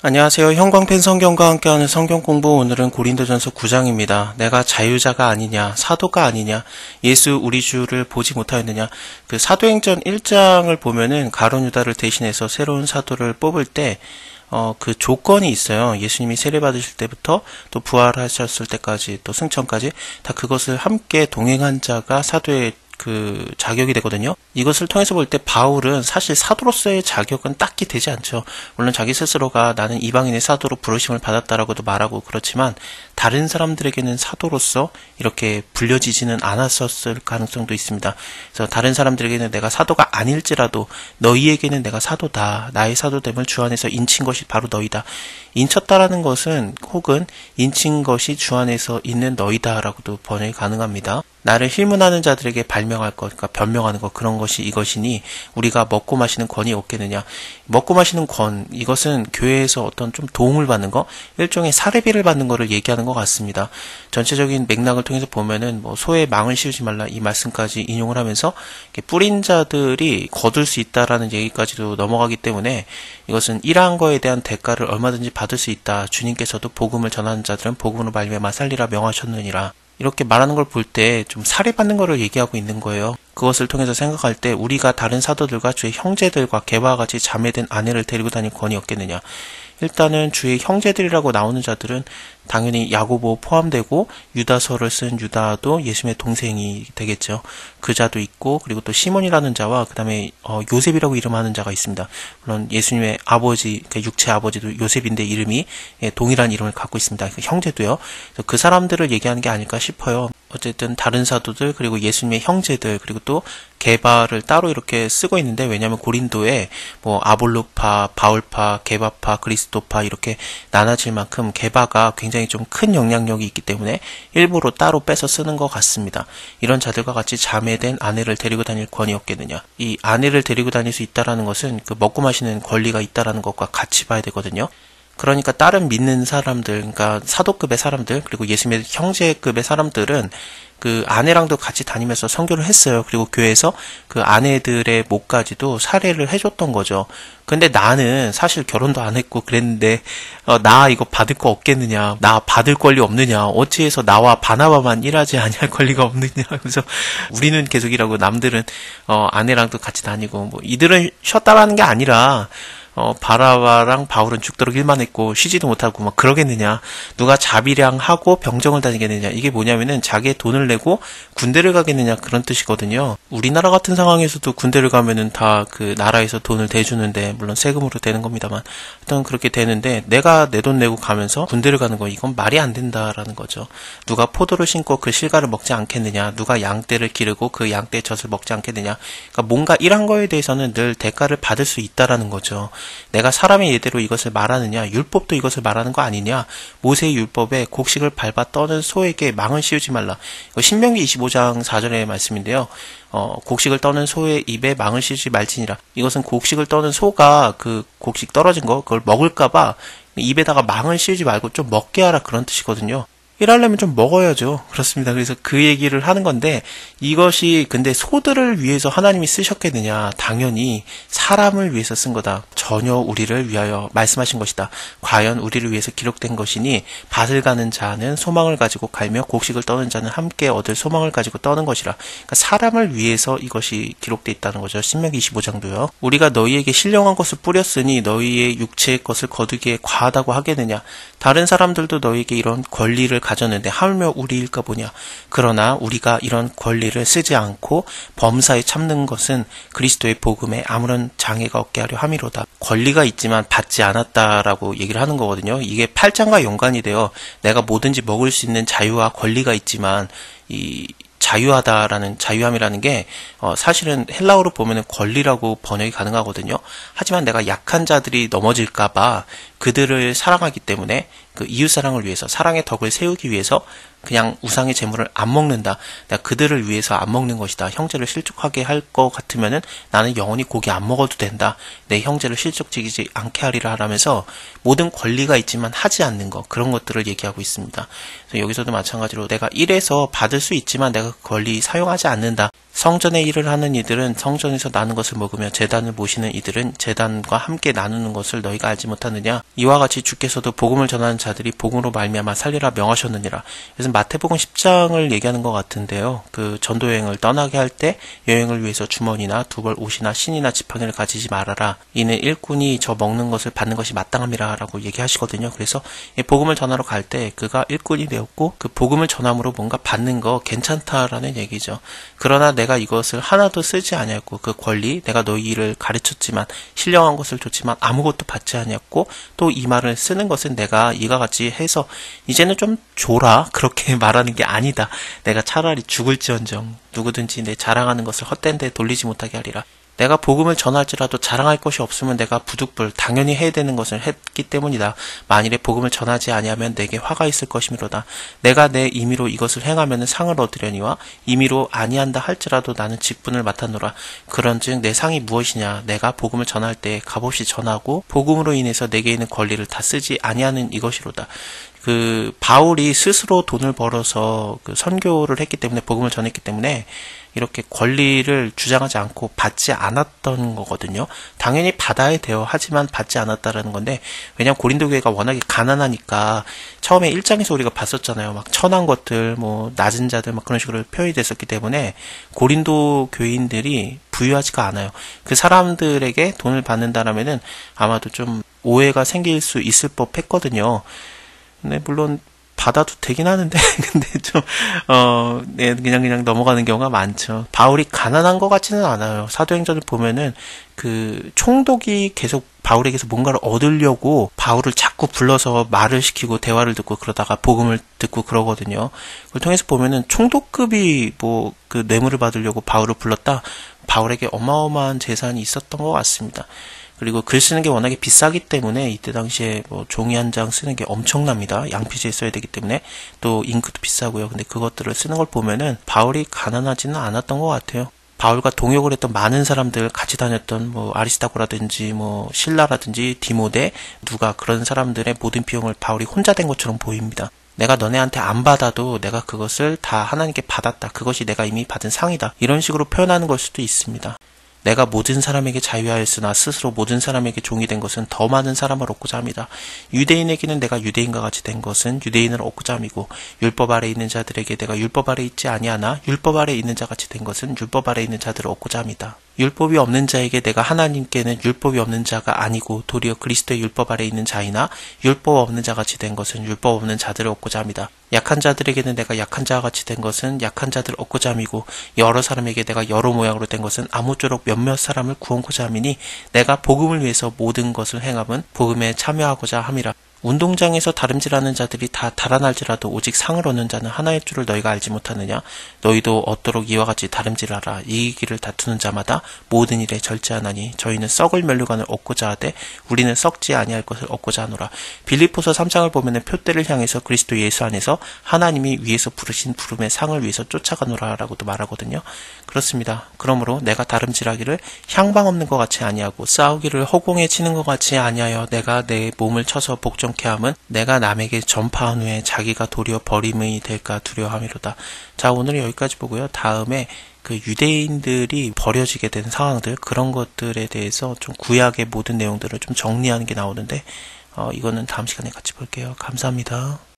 안녕하세요. 형광펜 성경과 함께하는 성경 공부. 오늘은 고린도전서 9장입니다. 내가 자유자가 아니냐, 사도가 아니냐, 예수 우리 주를 보지 못하였느냐. 그 사도행전 1장을 보면은 가룟 유다를 대신해서 새로운 사도를 뽑을 때 그 조건이 있어요. 예수님이 세례받으실 때부터 또 부활하셨을 때까지 또 승천까지 다 그것을 함께 동행한 자가 사도의 그 자격이 되거든요. 이것을 통해서 볼 때 바울은 사실 사도로서의 자격은 딱히 되지 않죠. 물론 자기 스스로가 나는 이방인의 사도로 부르심을 받았다라고도 말하고 그렇지만 다른 사람들에게는 사도로서 이렇게 불려지지는 않았었을 가능성도 있습니다. 그래서 다른 사람들에게는 내가 사도가 아닐지라도 너희에게는 내가 사도다. 나의 사도됨을 주 안에서 인친 것이 바로 너희다. 인쳤다라는 것은 혹은 인친 것이 주 안에서 있는 너희다라고도 번역이 가능합니다. 나를 힐문하는 자들에게 발명할 것, 그러니까 변명하는 것, 그런 것이 이것이니 우리가 먹고 마시는 권이 없겠느냐. 먹고 마시는 권, 이것은 교회에서 어떤 좀 도움을 받는 것, 일종의 사례비를 받는 것을 얘기하는 것 같습니다. 전체적인 맥락을 통해서 보면은 소의 망을 씌우지 말라 이 말씀까지 인용을 하면서 뿌린 자들이 거둘 수 있다라는 얘기까지도 넘어가기 때문에 이것은 일한 거에 대한 대가를 얼마든지 받을 수 있다. 주님께서도 복음을 전하는 자들은 복음으로 말미암아 살리라 명하셨느니라. 이렇게 말하는 걸 볼 때 좀 살해받는 거를 얘기하고 있는 거예요. 그것을 통해서 생각할 때 우리가 다른 사도들과 주의 형제들과 개와 같이 자매된 아내를 데리고 다닐 권이 없겠느냐. 일단은 주의 형제들이라고 나오는 자들은 당연히 야고보 포함되고 유다서를 쓴 유다도 예수님의 동생이 되겠죠. 그 자도 있고 그리고 또 시몬이라는 자와 그 다음에 요셉이라고 이름하는 자가 있습니다. 물론 예수님의 아버지, 그러니까 육체 아버지도 요셉인데 이름이 동일한 이름을 갖고 있습니다. 그 형제도요. 그래서 그 사람들을 얘기하는 게 아닐까 싶어요. 어쨌든 다른 사도들 그리고 예수님의 형제들 그리고 또 게바를 따로 이렇게 쓰고 있는데 왜냐하면 고린도에 아볼로파, 바울파, 게바파, 그리스도파 이렇게 나눠질 만큼 게바가 굉장히 좀 큰 영향력이 있기 때문에 일부러 따로 빼서 쓰는 것 같습니다. 이런 자들과 같이 자매된 아내를 데리고 다닐 권이 없겠느냐. 이 아내를 데리고 다닐 수 있다라는 것은 그 먹고 마시는 권리가 있다라는 것과 같이 봐야 되거든요. 그러니까 다른 믿는 사람들, 그러니까 사도급의 사람들, 그리고 예수님의 형제급의 사람들은 그 아내랑도 같이 다니면서 선교를 했어요. 그리고 교회에서 그 아내들의 목까지도 살해를 해줬던 거죠. 근데 나는 사실 결혼도 안 했고 그랬는데 나 이거 받을 거 없겠느냐, 나 받을 권리 없느냐, 어찌해서 나와 바나바만 일하지 아니할 권리가 없느냐. 그래서 우리는 계속 일하고 남들은 아내랑도 같이 다니고 이들은 쉬었다라는 게 아니라 바라바랑 바울은 죽도록 일만 했고 쉬지도 못하고 막 그러겠느냐. 누가 자비량하고 병정을 다니겠느냐. 이게 뭐냐면은 자기의 돈을 내고 군대를 가겠느냐 그런 뜻이거든요. 우리나라 같은 상황에서도 군대를 가면은 다 그 나라에서 돈을 대주는데 물론 세금으로 되는 겁니다만 하여튼 그렇게 되는데 내가 내 돈 내고 가면서 군대를 가는 거 이건 말이 안 된다라는 거죠. 누가 포도를 심고 그 실과를 먹지 않겠느냐. 누가 양떼를 기르고 그 양떼의 젖을 먹지 않겠느냐. 그러니까 뭔가 일한 거에 대해서는 늘 대가를 받을 수 있다라는 거죠. 내가 사람의 예대로 이것을 말하느냐, 율법도 이것을 말하는 거 아니냐. 모세의 율법에 곡식을 밟아 떠는 소에게 망을 씌우지 말라. 이거 신명기 25장 4절의 말씀인데요. 곡식을 떠는 소의 입에 망을 씌우지 말지니라. 이것은 곡식을 떠는 소가 그 곡식 떨어진 거 그걸 먹을까봐 입에다가 망을 씌우지 말고 좀 먹게 하라 그런 뜻이거든요. 일하려면 좀 먹어야죠. 그렇습니다. 그래서 그 얘기를 하는 건데 이것이 근데 소들을 위해서 하나님이 쓰셨겠느냐. 당연히 사람을 위해서 쓴 거다. 전혀 우리를 위하여 말씀하신 것이다. 과연 우리를 위해서 기록된 것이니 밭을 가는 자는 소망을 가지고 갈며 곡식을 떠는 자는 함께 얻을 소망을 가지고 떠는 것이라. 그러니까 사람을 위해서 이것이 기록되어 있다는 거죠. 신명기 25장도요. 우리가 너희에게 신령한 것을 뿌렸으니 너희의 육체의 것을 거두기에 과하다고 하겠느냐. 다른 사람들도 너희에게 이런 권리를 가졌는데 하물며 우리일까 보냐. 그러나 우리가 이런 권리를 쓰지 않고 범사에 참는 것은 그리스도의 복음에 아무런 장애가 없게 하려 함이로다. 권리가 있지만 받지 않았다라고 얘기를 하는 거거든요. 이게 8장과 연관이 되어 내가 뭐든지 먹을 수 있는 자유와 권리가 있지만 이 자유하다라는 자유함이라는 게 사실은 헬라어로 보면은 권리라고 번역이 가능하거든요. 하지만 내가 약한 자들이 넘어질까봐 그들을 사랑하기 때문에 그 이웃사랑을 위해서, 사랑의 덕을 세우기 위해서 그냥 우상의 제물을 안 먹는다. 내가 그들을 위해서 안 먹는 것이다. 형제를 실족하게 할 것 같으면은 나는 영원히 고기 안 먹어도 된다. 내 형제를 실족지키지 않게 하리라 하면서 모든 권리가 있지만 하지 않는 것, 그런 것들을 얘기하고 있습니다. 그래서 여기서도 마찬가지로 내가 일해서 받을 수 있지만 내가 그 권리 사용하지 않는다. 성전의 일을 하는 이들은 성전에서 나는 것을 먹으며 제단을 모시는 이들은 제단과 함께 나누는 것을 너희가 알지 못하느냐. 이와 같이 주께서도 복음을 전하는 자들이 복음으로 말미암아 살리라 명하셨느니라. 그래서 마태복음 10장을 얘기하는 것 같은데요. 그 전도 여행을 떠나게 할 때 여행을 위해서 주머니나 두벌 옷이나 신이나 지팡이를 가지지 말아라. 이는 일꾼이 저 먹는 것을 받는 것이 마땅함이라 라고 얘기하시거든요. 그래서 이 복음을 전하러 갈 때 그가 일꾼이 되었고 그 복음을 전함으로 뭔가 받는 거 괜찮다라는 얘기죠. 그러나 내가 이것을 하나도 쓰지 아니했고 그 권리, 내가 너희 일을 가르쳤지만 신령한 것을 줬지만 아무것도 받지 아니했고 또 이 말을 쓰는 것은 내가 이와 같이 해서 이제는 좀 줘라, 그렇게 말하는 게 아니다. 내가 차라리 죽을지언정 누구든지 내 자랑하는 것을 헛된 데 돌리지 못하게 하리라. 내가 복음을 전할지라도 자랑할 것이 없으면 내가 부득불 당연히 해야 되는 것을 했기 때문이다. 만일에 복음을 전하지 아니하면 내게 화가 있을 것이미로다. 내가 내 임의로 이것을 행하면 상을 얻으려니와 임의로 아니한다 할지라도 나는 직분을 맡았노라. 그런즉 내 상이 무엇이냐. 내가 복음을 전할 때 값없이 전하고 복음으로 인해서 내게 있는 권리를 다 쓰지 아니하는 이것이로다. 그 바울이 스스로 돈을 벌어서 그 선교를 했기 때문에, 복음을 전했기 때문에 이렇게 권리를 주장하지 않고 받지 않았던 거거든요. 당연히 받아야 돼요. 하지만 받지 않았다라는 건데, 왜냐면 고린도 교회가 워낙에 가난하니까 처음에 1장에서 우리가 봤었잖아요. 막 천한 것들, 뭐 낮은 자들 막 그런 식으로 표현이 됐었기 때문에 고린도 교인들이 부유하지가 않아요. 그 사람들에게 돈을 받는다라면은 아마도 좀 오해가 생길 수 있을 법했거든요. 네, 물론 받아도 되긴 하는데 근데 좀 네, 그냥 넘어가는 경우가 많죠. 바울이 가난한 것 같지는 않아요. 사도행전을 보면은 그 총독이 계속 바울에게서 뭔가를 얻으려고 바울을 자꾸 불러서 말을 시키고 대화를 듣고 그러다가 복음을 듣고 그러거든요. 그걸 통해서 보면은 총독급이 뭐 그 뇌물을 받으려고 바울을 불렀다. 바울에게 어마어마한 재산이 있었던 것 같습니다. 그리고 글 쓰는 게 워낙에 비싸기 때문에 이때 당시에 뭐 종이 한 장 쓰는 게 엄청납니다. 양피지에 써야 되기 때문에. 또 잉크도 비싸고요. 근데 그것들을 쓰는 걸 보면은 바울이 가난하지는 않았던 것 같아요. 바울과 동역을 했던 많은 사람들, 같이 다녔던 뭐 아리스타고라든지 뭐 신라라든지 디모데, 누가, 그런 사람들의 모든 비용을 바울이 혼자 댄 것처럼 보입니다. 내가 너네한테 안 받아도 내가 그것을 다 하나님께 받았다. 그것이 내가 이미 받은 상이다. 이런 식으로 표현하는 걸 수도 있습니다. 내가 모든 사람에게 자유하였으나 스스로 모든 사람에게 종이 된 것은 더 많은 사람을 얻고자 합니다. 유대인에게는 내가 유대인과 같이 된 것은 유대인을 얻고자 함이고, 율법 아래 있는 자들에게 내가 율법 아래 있지 아니하나 율법 아래 있는 자 같이 된 것은 율법 아래 있는 자들을 얻고자 합니다. 율법이 없는 자에게 내가 하나님께는 율법이 없는 자가 아니고 도리어 그리스도의 율법 아래 있는 자이나 율법 없는 자 같이 된 것은 율법 없는 자들을 얻고자 합니다. 약한 자들에게는 내가 약한 자와 같이 된 것은 약한 자들을 얻고자 함이고, 여러 사람에게 내가 여러 모양으로 된 것은 아무쪼록 몇몇 사람을 구원코자 함이니, 내가 복음을 위해서 모든 것을 행함은 복음에 참여하고자 함이라. 운동장에서 다름질하는 자들이 다 달아날지라도 오직 상을 얻는 자는 하나일 줄을 너희가 알지 못하느냐. 너희도 얻도록 이와 같이 다름질하라. 이기기를 다투는 자마다 모든 일에 절제하나니 저희는 썩을 면류관을 얻고자 하되 우리는 썩지 아니할 것을 얻고자 하노라. 빌립보서 3장을 보면은 표대를 향해서 그리스도 예수 안에서 하나님이 위에서 부르신 부름의 상을 위해서 쫓아가노라 라고도 말하거든요. 그렇습니다. 그러므로 내가 다름질하기를 향방 없는 것 같이 아니하고 싸우기를 허공에 치는 것 같이 아니하여 내가 내 몸을 쳐서 복종케 함은 내가 남에게 전파한 후에 자기가 도리어 버림이 될까 두려워함이로다. 자, 오늘은 여기까지 보고요. 다음에 그 유대인들이 버려지게 된 상황들, 그런 것들에 대해서 좀 구약의 모든 내용들을 좀 정리하는 게 나오는데 이거는 다음 시간에 같이 볼게요. 감사합니다.